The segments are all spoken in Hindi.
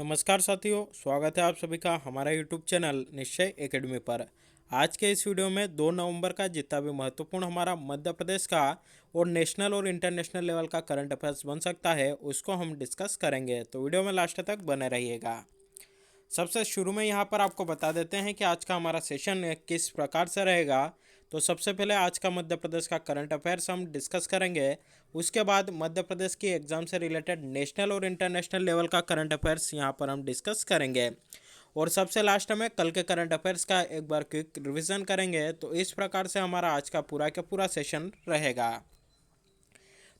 नमस्कार साथियों, स्वागत है आप सभी का हमारा यूट्यूब चैनल निश्चय एकेडमी पर। आज के इस वीडियो में 2 नवंबर का जितना भी महत्वपूर्ण हमारा मध्य प्रदेश का और नेशनल और इंटरनेशनल लेवल का करंट अफेयर्स बन सकता है उसको हम डिस्कस करेंगे, तो वीडियो में लास्ट तक बने रहिएगा। सबसे शुरू में यहाँ पर आपको बता देते हैं कि आज का हमारा सेशन किस प्रकार से रहेगा। तो सबसे पहले आज का मध्य प्रदेश का करंट अफेयर्स हम डिस्कस करेंगे। उसके बाद मध्य प्रदेश की एग्ज़ाम से रिलेटेड नेशनल और इंटरनेशनल लेवल का करंट अफेयर्स यहाँ पर हम डिस्कस करेंगे। और सबसे लास्ट में कल के करंट अफेयर्स का एक बार क्विक रिवीजन करेंगे। तो इस प्रकार से हमारा आज का पूरा सेशन रहेगा।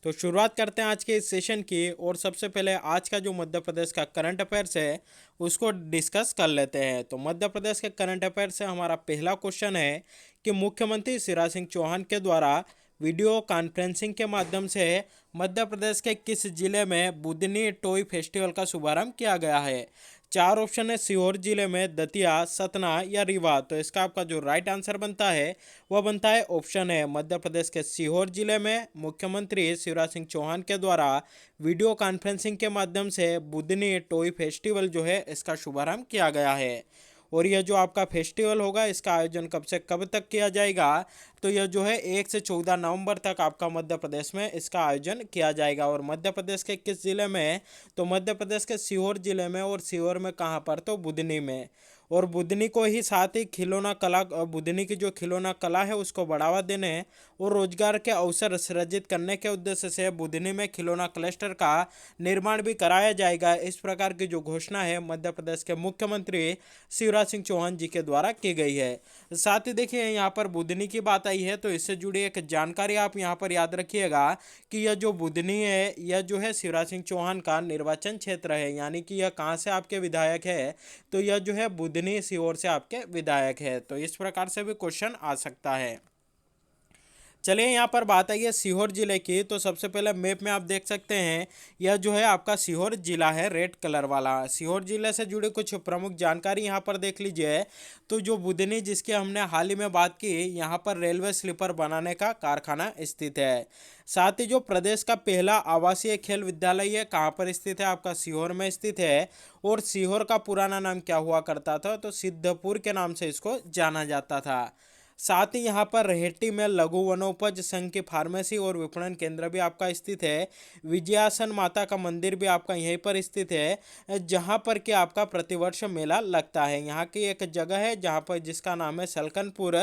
तो शुरुआत करते हैं आज के इस सेशन की। और सबसे पहले आज का जो मध्य प्रदेश का करंट अफेयर्स है उसको डिस्कस कर लेते हैं। तो मध्य प्रदेश के करंट अफेयर्स से हमारा पहला क्वेश्चन है कि मुख्यमंत्री शिवराज सिंह चौहान के द्वारा वीडियो कॉन्फ्रेंसिंग के माध्यम से मध्य प्रदेश के किस जिले में बुदनी टॉय फेस्टिवल का शुभारंभ किया गया है। चार ऑप्शन है, सीहोर जिले में, दतिया, सतना या रीवा। तो इसका आपका जो राइट आंसर बनता है वह बनता है ऑप्शन है, मध्य प्रदेश के सीहोर जिले में मुख्यमंत्री शिवराज सिंह चौहान के द्वारा वीडियो कॉन्फ्रेंसिंग के माध्यम से बुदनी टॉय फेस्टिवल जो है इसका शुभारंभ किया गया है। और यह जो आपका फेस्टिवल होगा इसका आयोजन कब से कब तक किया जाएगा, तो यह जो है 1 से 14 नवंबर तक आपका मध्य प्रदेश में इसका आयोजन किया जाएगा। और मध्य प्रदेश के किस जिले में, तो मध्य प्रदेश के सीहोर जिले में। और सीहोर में कहाँ पर, तो बुदनी में। और बुदनी को ही साथ ही खिलौना कला, बुदनी की जो खिलौना कला है उसको बढ़ावा देने और रोजगार के अवसर सृजित करने के उद्देश्य से बुदनी में खिलौना क्लस्टर का निर्माण भी कराया जाएगा। इस प्रकार की जो घोषणा है मध्य प्रदेश के मुख्यमंत्री शिवराज सिंह चौहान जी के द्वारा की गई है। साथ ही देखिए यहाँ पर बुदनी की बात आई है तो इससे जुड़ी एक जानकारी आप यहाँ पर याद रखिएगा कि यह जो बुदनी है यह जो है शिवराज सिंह चौहान का निर्वाचन क्षेत्र है, यानी कि यह कहाँ से आपके विधायक है, तो यह जो है बुदनी सीहोर से आपके विधायक है। तो इस प्रकार से भी क्वेश्चन आ सकता है। चलिए यहाँ पर बात आई है सीहोर जिले की। तो सबसे पहले मैप में आप देख सकते हैं यह जो है आपका सीहोर जिला है, रेड कलर वाला। सीहोर जिले से जुड़ी कुछ प्रमुख जानकारी यहाँ पर देख लीजिए। तो जो बुदनी जिसकी हमने हाल ही में बात की, यहाँ पर रेलवे स्लीपर बनाने का कारखाना स्थित है। साथ ही जो प्रदेश का पहला आवासीय खेल विद्यालय है कहाँ पर स्थित है, आपका सीहोर में स्थित है। और सीहोर का पुराना नाम क्या हुआ करता था, तो सिद्धपुर के नाम से इसको जाना जाता था। साथ ही यहाँ पर रहेटी में लघु वनोपज संघ की फार्मेसी और विपणन केंद्र भी आपका स्थित है। विजयासन माता का मंदिर भी आपका यहीं पर स्थित है, जहाँ पर कि आपका प्रतिवर्ष मेला लगता है। यहाँ की एक जगह है जहाँ पर जिसका नाम है सलकनपुर,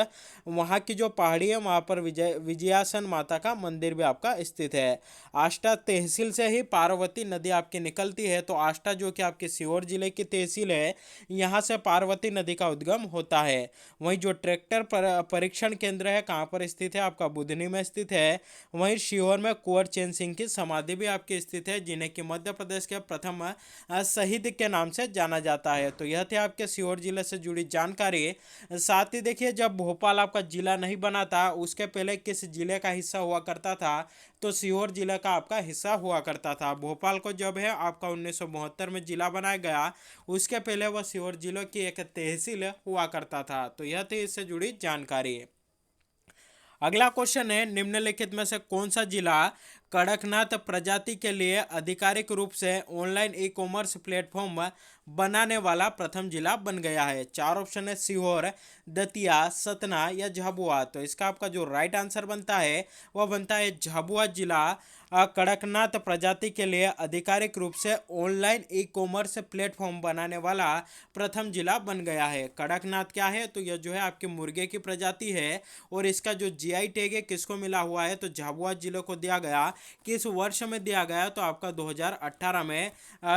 वहाँ की जो पहाड़ी है वहाँ पर विजयासन माता का मंदिर भी आपका स्थित है। आष्टा तहसील से ही पार्वती नदी आपकी निकलती है। तो आष्टा जो कि आपके सीहोर जिले की तहसील है, यहाँ से पार्वती नदी का उद्गम होता है। वहीं जो ट्रैक्टर परीक्षण केंद्र है कहाँ पर स्थित है, आपका बुधनी में स्थित है। वहीं सीहोर में कुंवर चैन सिंह की समाधि भी आपकी स्थित है, जिन्हें कि मध्य प्रदेश के प्रथम शहीद के नाम से जाना जाता है। तो यह थे आपके सीहोर जिले से जुड़ी जानकारी। साथ ही देखिए जब भोपाल आपका जिला नहीं बना था उसके पहले किस जिले का हिस्सा हुआ करता था, तो सीहोर जिले का आपका हिस्सा हुआ करता था। भोपाल को जब है आपका 1972 में जिला बनाया गया, उसके पहले वह सीहोर जिले की एक तहसील हुआ करता था। तो यह थी इससे जुड़ी जानकारी। अगला क्वेश्चन है, निम्नलिखित में से कौन सा जिला कड़कनाथ प्रजाति के लिए आधिकारिक रूप से ऑनलाइन ई कॉमर्स प्लेटफॉर्म बनाने वाला प्रथम जिला बन गया है। चार ऑप्शन है, सीहोर, दतिया, सतना या झाबुआ। तो इसका आपका जो राइट आंसर बनता है वह बनता है झाबुआ जिला कड़कनाथ प्रजाति के लिए आधिकारिक रूप से ऑनलाइन ई कॉमर्स प्लेटफॉर्म बनाने वाला प्रथम जिला बन गया है। कड़कनाथ क्या है, तो यह जो है आपके मुर्गे की प्रजाति है और इसका जो जीआई टैग है किसको मिला हुआ है, तो झाबुआ जिले को दिया गया। किस वर्ष में दिया गया, तो आपका 2018 में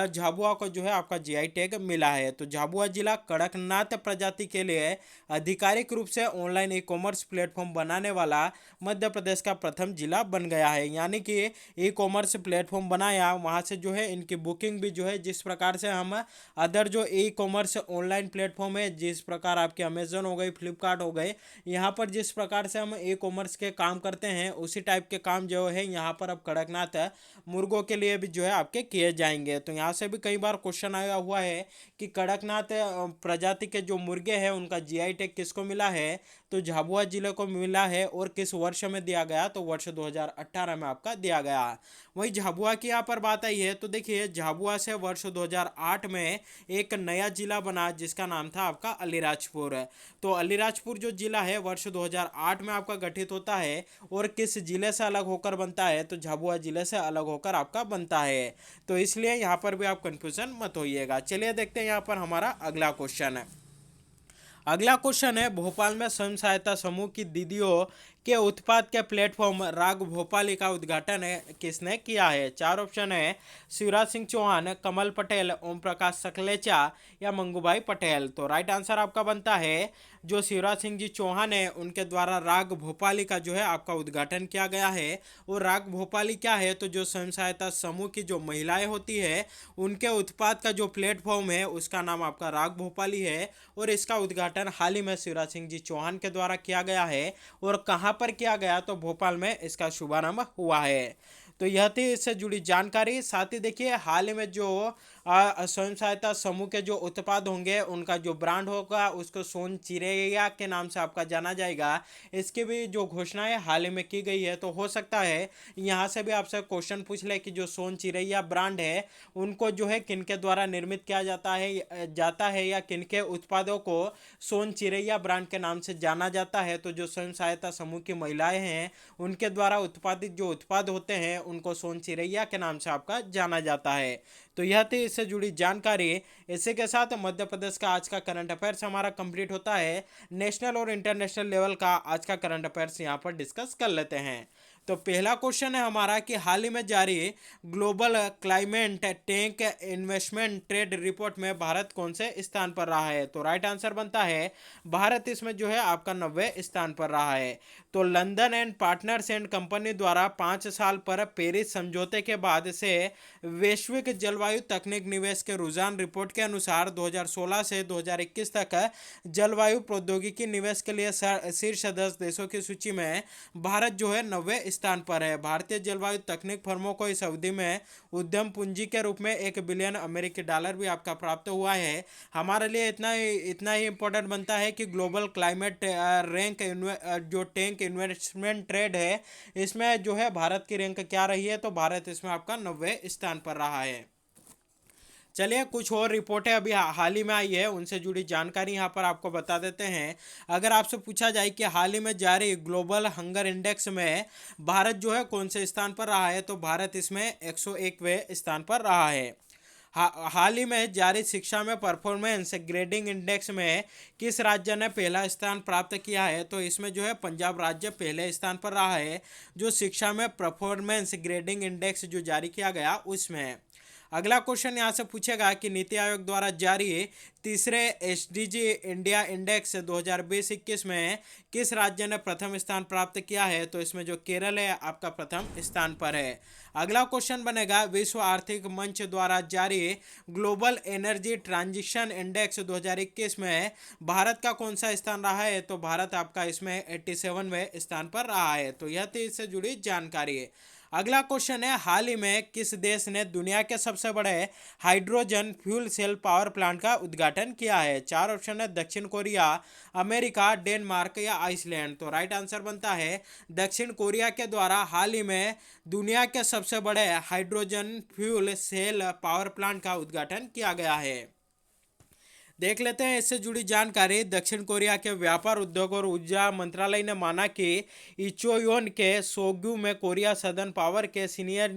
झाबुआ को जो है आपका जीआई टैग मिला है। तो झाबुआ जिला कड़कनाथ प्रजाति के लिए आधिकारिक रूप से ऑनलाइन ई कॉमर्स प्लेटफॉर्म बनाने वाला मध्य प्रदेश का प्रथम जिला बन गया है। यानी कि ई कॉमर्स प्लेटफॉर्म बनाया, वहाँ से जो है इनकी बुकिंग भी जो है जिस प्रकार से हम अदर जो ई कॉमर्स ऑनलाइन प्लेटफॉर्म है, जिस प्रकार आपके अमेजन हो गई, फ्लिपकार्ट हो गए, यहाँ पर जिस प्रकार से हम ई कॉमर्स के काम करते हैं उसी टाइप के काम जो है यहाँ पर अब कड़कनाथ मुर्गों के लिए भी जो है आपके किए जाएंगे। तो यहाँ से भी कई बार क्वेश्चन आया हुआ है कि कड़कनाथ प्रजाति के जो मुर्गे हैं उनका जीआई टैग किसको मिला है, तो झाबुआ जिले को मिला है। और किस वर्ष में दिया गया, तो वर्ष 2018 में आपका दिया गया गया। वहीं झाबुआ की यहाँ पर बात आई है तो देखिए झाबुआ से वर्ष 2008 में एक नया जिला बना जिसका नाम था आपका अलीराजपुर। तो अलीराजपुर जो जिला है वर्ष 2008 में आपका गठित होता है और किस जिले से अलग होकर बनता है तो झाबुआ जिले से अलग होकर आपका बनता है। तो इसलिए यहाँ पर भी आप कंफ्यूजन मत होइएगा। चलिए देखते हैं यहाँ पर हमारा अगला क्वेश्चन है। अगला क्वेश्चन है, भोपाल में स्वयं सहायता समूह की दीदियों के उत्पाद के प्लेटफॉर्म राग भोपाली का उद्घाटन किसने किया है? चार ऑप्शन है, शिवराज सिंह चौहान, कमल पटेल, ओम प्रकाश सकलेचा या मंगूभाई पटेल। तो राइट आंसर आपका बनता है जो शिवराज सिंह जी चौहान है उनके द्वारा राग भोपाली का जो है आपका उद्घाटन किया गया है। और राग भोपाली क्या है तो जो स्वयं सहायता समूह की जो महिलाएं होती है उनके उत्पाद का जो प्लेटफॉर्म है उसका नाम आपका राग भोपाली है। और इसका उद्घाटन हाल ही में शिवराज सिंह जी चौहान के द्वारा किया गया है। और कहाँ पर किया गया तो भोपाल में इसका शुभारंभ हुआ है। तो यह थी इससे जुड़ी जानकारी। साथ ही देखिए हाल ही में जो स्वयं सहायता समूह के जो उत्पाद होंगे उनका जो ब्रांड होगा उसको सोन चिरैया के नाम से आपका जाना जाएगा। इसकी भी जो घोषणाएं हाल ही में की गई है तो हो सकता है यहाँ से भी आपसे क्वेश्चन पूछ ले कि जो सोन चिरैया ब्रांड है उनको जो है किनके द्वारा निर्मित किया जाता है या किनके उत्पादों को सोन चिरैया ब्रांड के नाम से जाना जाता है। तो जो स्वयं सहायता समूह की महिलाएं हैं उनके द्वारा उत्पादित जो उत्पाद होते हैं उनको सोन चिरैया के नाम से आपका जाना जाता है। तो यह थी इससे जुड़ी जानकारी। इसी के साथ मध्य प्रदेश का आज का करंट अफेयर्स हमारा कंप्लीट होता है। नेशनल और इंटरनेशनल लेवल का आज का करंट अफेयर्स यहाँ पर डिस्कस कर लेते हैं। तो पहला क्वेश्चन है हमारा कि हाल ही में जारी global climate tank investment trade report में भारत कौन से स्थान पर रहा है? तो राइट आंसर बनता है भारत इसमें जो है आपका 90वें स्थान पर रहा है। तो London and partners and company द्वारा 5 साल पर पेरिस समझौते के बाद से वैश्विक जलवायु तकनीक निवेश के रुझान रिपोर्ट के अनुसार 2016 से 2021 तक जलवायु प्रौद्योगिकी निवेश के लिए शीर्ष 10 देशों की सूची में भारत जो है 90वें स्थान पर है। भारतीय जलवायु तकनीक फर्मों को इस अवधि में उद्यम पूंजी के रूप में $1 बिलियन अमेरिकी डॉलर भी आपका प्राप्त हुआ है। हमारे लिए इतना ही इंपॉर्टेंट बनता है कि ग्लोबल क्लाइमेट रैंक जो टैंक इन्वेस्टमेंट ट्रेड है इसमें जो है भारत की रैंक क्या रही है तो भारत इसमें आपका 90वें स्थान पर रहा है। चलिए कुछ और रिपोर्टें अभी हाल ही में आई है उनसे जुड़ी जानकारी यहाँ पर आपको बता देते हैं। अगर आपसे पूछा जाए कि हाल ही में जारी ग्लोबल हंगर इंडेक्स में भारत जो है कौन से स्थान पर रहा है तो भारत इसमें 101वें स्थान पर रहा है। हाल ही में जारी शिक्षा में परफॉर्मेंस ग्रेडिंग इंडेक्स में किस राज्य ने पहला स्थान प्राप्त किया है? तो इसमें जो है पंजाब राज्य पहले स्थान पर रहा है जो शिक्षा में परफॉर्मेंस ग्रेडिंग इंडेक्स जो जारी किया गया उसमें। अगला क्वेश्चन यहाँ से पूछेगा कि नीति आयोग द्वारा जारी तीसरे एसडीजी इंडिया इंडेक्स 2020-21 में किस राज्य ने प्रथम स्थान प्राप्त किया है? तो इसमें जो केरल है आपका प्रथम स्थान पर है। अगला क्वेश्चन बनेगा विश्व आर्थिक मंच द्वारा जारी ग्लोबल एनर्जी ट्रांजिशन इंडेक्स 2021 में भारत का कौन सा स्थान रहा है? तो भारत आपका इसमें 87वें स्थान पर रहा है। तो यह थी इससे जुड़ी जानकारी है। अगला क्वेश्चन है हाल ही में किस देश ने दुनिया के सबसे बड़े hydrogen fuel cell power plant का उद्घाटन किया है? चार ऑप्शन है, दक्षिण कोरिया, अमेरिका, डेनमार्क या आइसलैंड। तो राइट आंसर बनता है दक्षिण कोरिया के द्वारा हाल ही में दुनिया के सबसे बड़े hydrogen fuel cell power plant का उद्घाटन किया गया है। देख लेते हैं इससे जुड़ी जानकारी। दक्षिण कोरिया के व्यापार उद्योग और ऊर्जा मंत्रालय ने माना कि इचोयोन के सोग्यू में कोरिया सदर्न पावर के सीनियर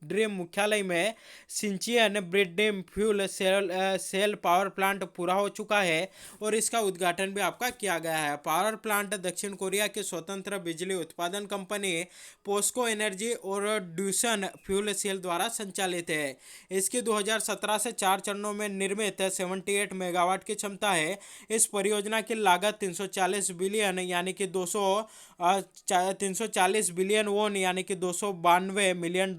ड्रीम मुख्यालय में सिंचियन ब्रिडीम फ्यूल सेल पावर प्लांट पूरा हो चुका है और इसका उद्घाटन भी आपका किया गया है। पावर प्लांट दक्षिण कोरिया की स्वतंत्र बिजली उत्पादन कंपनी पोस्को एनर्जी और ड्यूसन फ्यूल सेल द्वारा संचालित है। इसकी 2017 से 4 चरणों में निर्मित 78 मेगावाट की क्षमता है। इस परियोजना की लागत 340 बिलियन यानी कि 340 बिलियन वोन यानी कि $292 मिलियन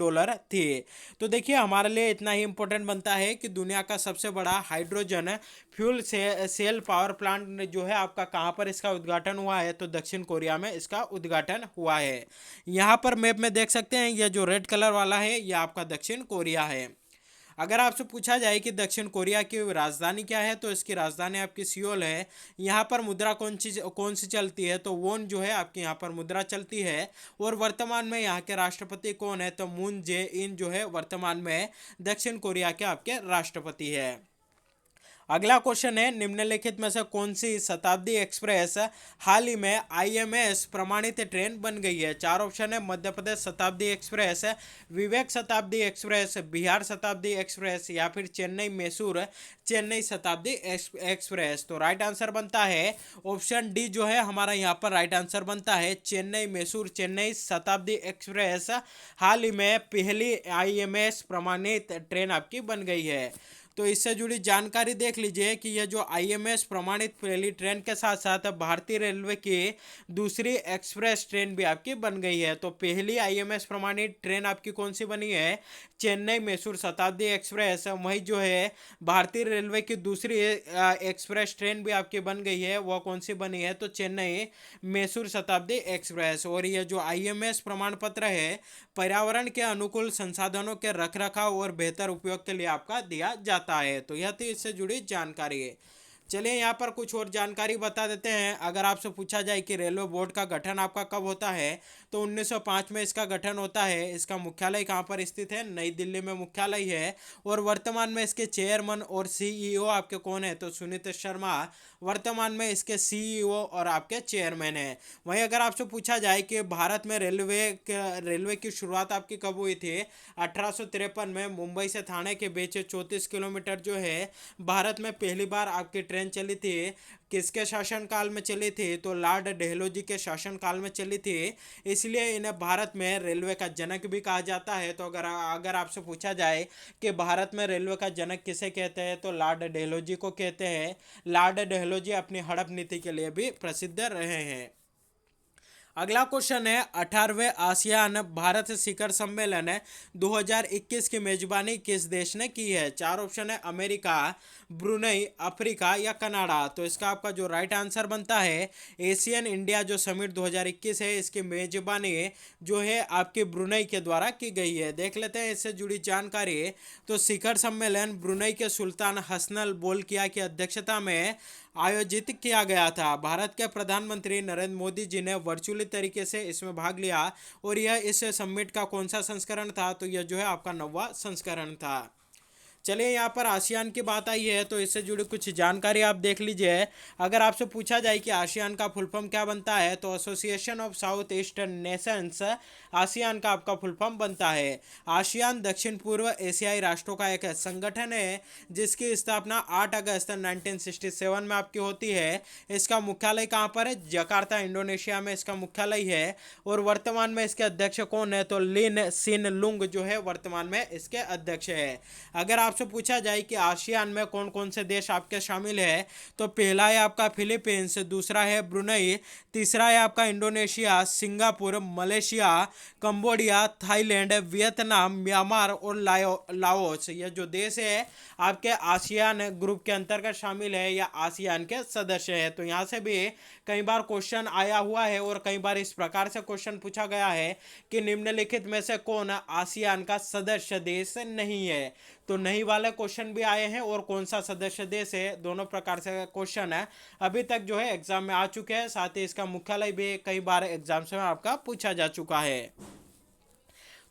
थी। तो देखिए हमारे लिए इतना ही इम्पोर्टेंट बनता है कि दुनिया का सबसे बड़ा hydrogen fuel cell power plant जो है आपका कहाँ पर इसका उद्घाटन हुआ है? तो दक्षिण कोरिया में इसका उद्घाटन हुआ है। यहाँ पर मैप में देख सकते हैं यह जो रेड कलर वाला है यह आपका दक्षिण कोरिया है। अगर आपसे पूछा जाए कि दक्षिण कोरिया की राजधानी क्या है, तो इसकी राजधानी आपकी सियोल है। यहाँ पर मुद्रा कौन सी चलती है, तो वोन जो है आपकी यहाँ पर मुद्रा चलती है। और वर्तमान में यहाँ के राष्ट्रपति कौन है, तो मून जे इन जो है वर्तमान में दक्षिण कोरिया के आपके राष्ट्रपति है। अगला क्वेश्चन है, निम्नलिखित में से कौन सी शताब्दी एक्सप्रेस हाल ही में आईएमएस प्रमाणित ट्रेन बन गई है। चार ऑप्शन है, मध्य प्रदेश शताब्दी एक्सप्रेस, विवेक शताब्दी एक्सप्रेस, बिहार शताब्दी एक्सप्रेस, या फिर चेन्नई मैसूर चेन्नई शताब्दी एक्सप्रेस। तो राइट आंसर बनता है ऑप्शन डी जो है हमारा यहाँ पर राइट आंसर बनता है, चेन्नई मैसूर चेन्नई शताब्दी एक्सप्रेस हाल ही में पहली आईएमएस प्रमाणित ट्रेन आपकी बन गई है। तो इससे जुड़ी जानकारी देख लीजिए कि यह जो आईएमएस प्रमाणित पहली ट्रेन के साथ साथ भारतीय रेलवे की दूसरी एक्सप्रेस ट्रेन भी आपकी बन गई है। तो पहली आईएमएस प्रमाणित ट्रेन आपकी कौन सी बनी है, चेन्नई मैसूर शताब्दी एक्सप्रेस। वही जो है भारतीय रेलवे की दूसरी एक्सप्रेस ट्रेन भी आपकी बन गई है, वह कौन सी बनी है, तो चेन्नई मैसूर शताब्दी एक्सप्रेस। और यह जो आईएमएस प्रमाण पत्र है पर्यावरण के अनुकूल संसाधनों के रखरखाव और बेहतर उपयोग के लिए आपका दिया जाता है। तो यह थी इससे जुड़ी जानकारी है। चलिए यहाँ पर कुछ और जानकारी बता देते हैं। अगर आपसे पूछा जाए कि रेलवे बोर्ड का गठन आपका कब होता है, तो 1905 में इसका गठन होता है। इसका मुख्यालय कहाँ पर स्थित है, नई दिल्ली में मुख्यालय है। और वर्तमान में इसके चेयरमैन और सीईओ आपके कौन है, तो सुनीत शर्मा वर्तमान में इसके सीईओ और आपके चेयरमैन हैं। वहीं अगर आपसे पूछा जाए कि भारत में रेलवे की शुरुआत आपकी कब हुई थी, 1853 में मुंबई से थाने के बीच 34 किलोमीटर जो है भारत में पहली बार आपकी ट्रेन चली थी। किसके शासनकाल में चली थी, तो लॉर्ड डेहलोजी के शासनकाल में चली थी। इसलिए इन्हें भारत में रेलवे का जनक भी कहा जाता है। तो अगर आपसे पूछा जाए कि भारत में रेलवे का जनक किसे कहते हैं, तो लॉर्ड डेहलोजी को कहते हैं। लॉर्ड डेहलोजी अपनी हड़प नीति के लिए भी प्रसिद्ध रहे हैं। अगला क्वेश्चन है, 18वें आसियान भारत शिखर सम्मेलन 2021 की मेजबानी किस देश ने की है। चार ऑप्शन है, अमेरिका, ब्रुनई, अफ्रीका या कनाडा। तो इसका आपका जो राइट आंसर बनता है, एशियन इंडिया जो समिट 2021 है इसकी मेजबानी जो है आपकी ब्रुनई के द्वारा की गई है। देख लेते हैं इससे जुड़ी जानकारी। तो शिखर सम्मेलन ब्रुनई के सुल्तान हसनल बोलकिया की अध्यक्षता में आयोजित किया गया था। भारत के प्रधानमंत्री नरेंद्र मोदी जी ने वर्चुअली तरीके से इसमें भाग लिया। और यह इस समिट का कौन सा संस्करण था, तो यह जो है आपका 9वां संस्करण था। चलिए यहाँ पर आसियान की बात आई है, तो इससे जुड़ी कुछ जानकारी आप देख लीजिए। अगर आपसे पूछा जाए कि आसियान का फुल फॉर्म क्या बनता है, तो association of south eastern Nations ASEAN का आपका फुल फॉर्म बनता है। आसियान दक्षिण पूर्व एशियाई राष्ट्रों का एक संगठन है जिसकी स्थापना 8 अगस्त 1967 में आपकी होती है। इसका मुख्यालय कहाँ पर है, जकार्ता इंडोनेशिया में इसका मुख्यालय है। और वर्तमान में इसके अध्यक्ष कौन है, तो लिन सिन लुंग जो है वर्तमान में इसके अध्यक्ष है। अगर आपसे पूछा जाए कि आसियान में कौन कौन से देश आपके शामिल है, तो पहला है आपका फिलीपींस, दूसरा है ब्रुनई, तीसरा है आपका Indonesia, Singapore, Malaysia, Cambodia, Thailand, Vietnam, Myanmar और लाओस। ये जो देश है आपके आसियान ग्रुप के अंतर्गत शामिल है या आसियान के सदस्य है। तो यहाँ से भी कई बार क्वेश्चन आया हुआ है और कई बार इस प्रकार से क्वेश्चन पूछा गया है कि निम्नलिखित में से कौन आसियान का सदस्य देश नहीं है। तो नहीं वाले क्वेश्चन भी आए हैं और कौन सा सदस्य देश है, दोनों प्रकार से क्वेश्चन है अभी तक जो है एग्जाम में आ चुके हैं। साथ ही इसका मुख्यालय भी कई बार एग्जाम्स में आपका पूछा जा चुका है।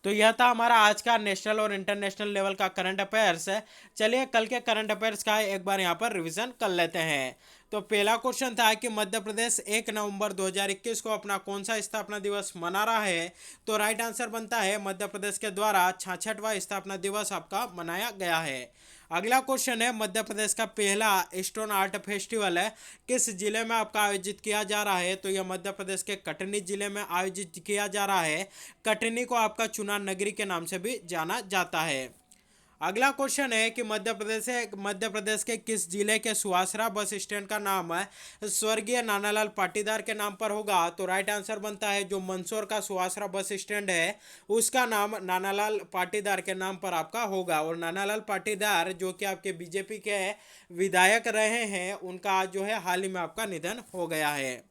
तो यह था हमारा आज का नेशनल और इंटरनेशनल लेवल का करंट अफेयर्स है। चलिए कल के करंट अफेयर्स का एक बार यहाँ पर रिवीजन कर लेते हैं। तो पहला क्वेश्चन था कि मध्य प्रदेश 1 नवंबर 2021 को अपना कौन सा स्थापना दिवस मना रहा है। तो राइट आंसर बनता है मध्य प्रदेश के द्वारा 66वां स्थापना दिवस आपका मनाया गया है। अगला क्वेश्चन है, मध्य प्रदेश का पहला स्टोन आर्ट फेस्टिवल है किस जिले में आपका आयोजित किया जा रहा है। तो यह मध्य प्रदेश के कटनी जिले में आयोजित किया जा रहा है। कटनी को आपका चुनार नगरी के नाम से भी जाना जाता है। अगला क्वेश्चन है कि मध्य प्रदेश के किस जिले के सुहासरा बस स्टैंड का नाम है स्वर्गीय नानालाल पाटीदार के नाम पर होगा। तो राइट आंसर बनता है जो मंदसौर का सुहासरा बस स्टैंड है उसका नाम नानालाल पाटीदार के नाम पर आपका होगा। और नानालाल पाटीदार जो कि आपके बीजेपी के विधायक रहे हैं, उनका जो है हाल ही में आपका निधन हो गया है।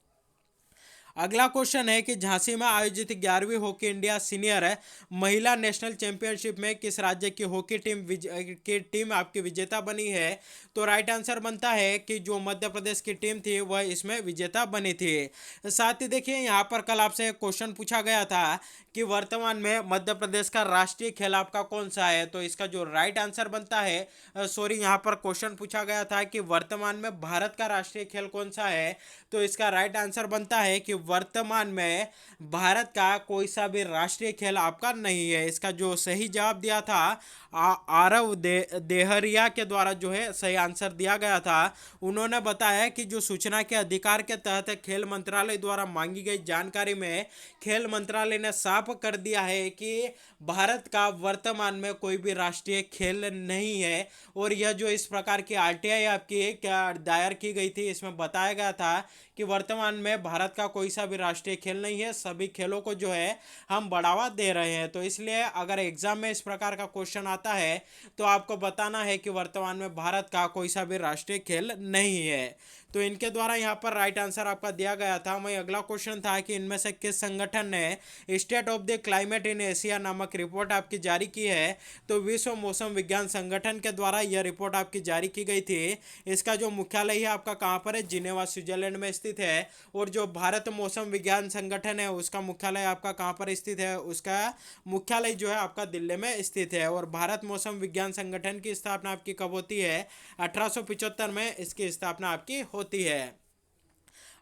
अगला क्वेश्चन है कि झांसी में आयोजित 11वीं हॉकी इंडिया सीनियर महिला नेशनल चैंपियनशिप में किस राज्य की हॉकी टीम आपकी विजेता बनी है। तो राइट आंसर बनता है कि जो मध्य प्रदेश की टीम थी वह इसमें विजेता बनी थी। साथ ही देखिए यहाँ पर कल आपसे क्वेश्चन पूछा गया था कि वर्तमान में मध्य प्रदेश का राष्ट्रीय खेल आपका कौन सा है। तो इसका जो राइट आंसर बनता है, सॉरी, यहाँ पर क्वेश्चन पूछा गया था कि वर्तमान में भारत का राष्ट्रीय खेल कौन सा है। तो इसका राइट आंसर बनता है कि वर्तमान में भारत का कोई सा भी राष्ट्रीय खेल आपका नहीं है। इसका जो सही जवाब दिया था आरव देहरिया के द्वारा जो है सही आंसर दिया गया था। उन्होंने बताया कि जो सूचना के अधिकार के तहत खेल मंत्रालय द्वारा मांगी गई जानकारी में खेल मंत्रालय ने साफ कर दिया है कि भारत का वर्तमान में कोई भी राष्ट्रीय खेल नहीं है। और यह जो इस प्रकार की आरटीआई आपकी क्या दायर की गई थी, इसमें बताया गया था कि वर्तमान में भारत का कोई सा भी राष्ट्रीय खेल नहीं है, सभी खेलों को जो है हम बढ़ावा दे रहे हैं। तो इसलिए अगर एग्जाम में इस प्रकार का क्वेश्चन आता है तो आपको बताना है कि वर्तमान में भारत का कोई सा भी राष्ट्रीय खेल नहीं है। तो इनके द्वारा यहाँ पर राइट आंसर आपका दिया गया था। वहीं अगला क्वेश्चन था कि इनमें से किस संगठन ने state of the climate in Asia नामक रिपोर्ट आपकी जारी की है। तो विश्व मौसम विज्ञान संगठन के द्वारा यह रिपोर्ट आपकी जारी की गई थी। इसका जो मुख्यालय है आपका कहाँ पर है, जिनेवा स्विट्जरलैंड में स्थित है। और जो भारत मौसम विज्ञान संगठन है उसका मुख्यालय आपका कहाँ पर स्थित है, उसका मुख्यालय जो है आपका दिल्ली में स्थित है। और भारत मौसम विज्ञान संगठन की स्थापना आपकी कब होती है, 1875 में इसकी स्थापना आपकी होती है।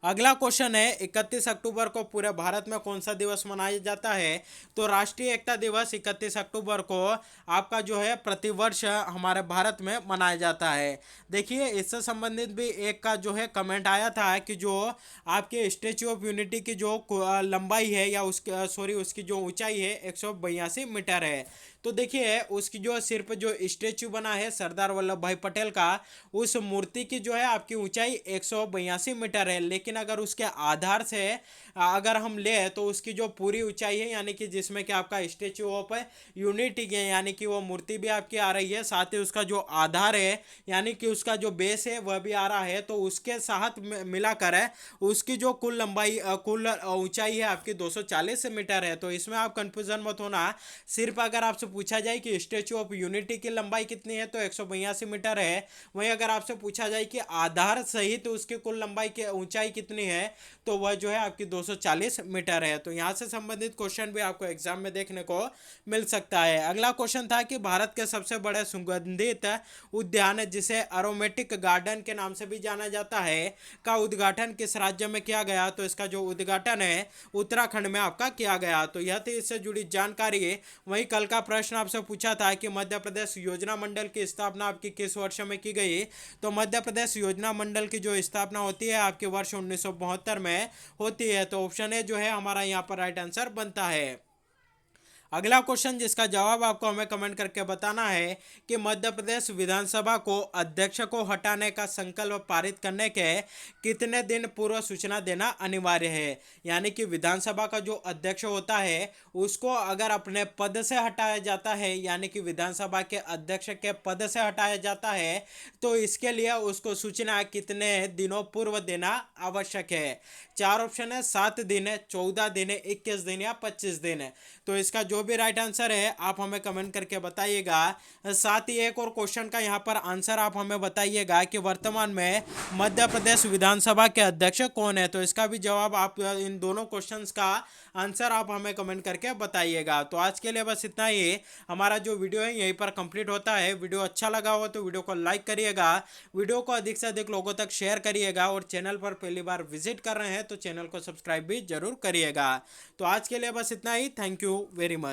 अगला क्वेश्चन है 31 अक्टूबर को पूरे भारत में कौन सा दिवस मनाया जाता है। तो राष्ट्रीय एकता दिवस 31 अक्टूबर को आपका जो है प्रतिवर्ष हमारे भारत में मनाया जाता है। देखिए इससे संबंधित भी एक का जो है कमेंट आया था कि जो आपके स्टेच्यू ऑफ यूनिटी की जो लंबाई है या उसकी सॉरी उसकी जो ऊंचाई है 182 मीटर है। तो देखिए उसकी जो सिर्फ जो स्टेच्यू बना है सरदार वल्लभ भाई पटेल का, उस मूर्ति की जो है आपकी ऊंचाई 182 मीटर है। लेकिन अगर उसके आधार से अगर हम ले तो उसकी जो पूरी ऊंचाई है, यानी कि जिसमें कि आपका स्टेच्यू ऑफ यूनिटी है यानी कि वो मूर्ति भी आपकी आ रही है, साथ ही उसका जो आधार है यानी कि उसका जो बेस है वह भी आ रहा है। तो उसके साथ मिलाकर है उसकी जो कुल लंबाई कुल ऊंचाई है आपकी 240 मीटर है। तो इसमें आप कंफ्यूजन मत होना। सिर्फ अगर आपसे पूछा जाए कि स्टेच्यू ऑफ यूनिटी की लंबाई कितनी है तो 182 मीटर है। वहीं अगर आपसे पूछा जाए कि आधार सहित तो उसकी कुल लंबाई की ऊंचाई कितनी है तो वह जो है आपकी 240 मीटर है। तो यहाँ से संबंधित क्वेश्चन भी आपको एग्जाम में देखने को मिल सकता है। अगला क्वेश्चन था कि भारत के सबसे बड़े सुगंधित उद्यान जिसे एरोमेटिक गार्डन के नाम से भी जाना जाता है का उद्घाटन किस राज्य में किया गया। तो इसका जो उद्घाटन है उत्तराखंड में आपका किया गया। तो यह थी इससे जुड़ी जानकारी। वहीं कल का प्रश्न आपसे पूछा था कि मध्य प्रदेश योजना मंडल की स्थापना आपकी किस वर्ष में की गई। तो मध्य प्रदेश योजना मंडल की जो स्थापना होती है आपके वर्ष 1972 में होती है। तो ऑप्शन ए जो है हमारा यहाँ पर राइट आंसर बनता है। अगला क्वेश्चन जिसका जवाब आपको हमें कमेंट करके बताना है कि मध्य प्रदेश विधानसभा को अध्यक्ष को हटाने का संकल्प पारित करने के कितने दिन पूर्व सूचना देना अनिवार्य है। यानी कि विधानसभा का जो अध्यक्ष होता है उसको अगर अपने पद से हटाया जाता है, यानी कि विधानसभा के अध्यक्ष के पद से हटाया जाता है, तो इसके लिए उसको सूचना कितने दिनों पूर्व देना आवश्यक है। चार ऑप्शन है, 7 दिन है, 14 दिन है, 21 दिन या 25 दिन है। तो इसका जो भी राइट आंसर है आप हमें कमेंट करके बताइएगा। साथ ही एक और क्वेश्चन का यहाँ पर आंसर आप हमें बताइएगा कि वर्तमान में मध्य प्रदेश विधानसभा के अध्यक्ष कौन है। तो इसका भी जवाब आप इन दोनों क्वेश्चंस का आंसर आप हमें कमेंट करके बताइएगा। तो आज के लिए बस इतना ही। हमारा जो वीडियो है यहीं पर कंप्लीट होता है। वीडियो अच्छा लगा हो तो वीडियो को लाइक करिएगा, वीडियो को अधिक से अधिक लोगों तक शेयर करिएगा और चैनल पर पहली बार विजिट कर रहे हैं तो चैनल को सब्सक्राइब भी जरूर करिएगा। तो आज के लिए बस इतना ही। Thank you very much.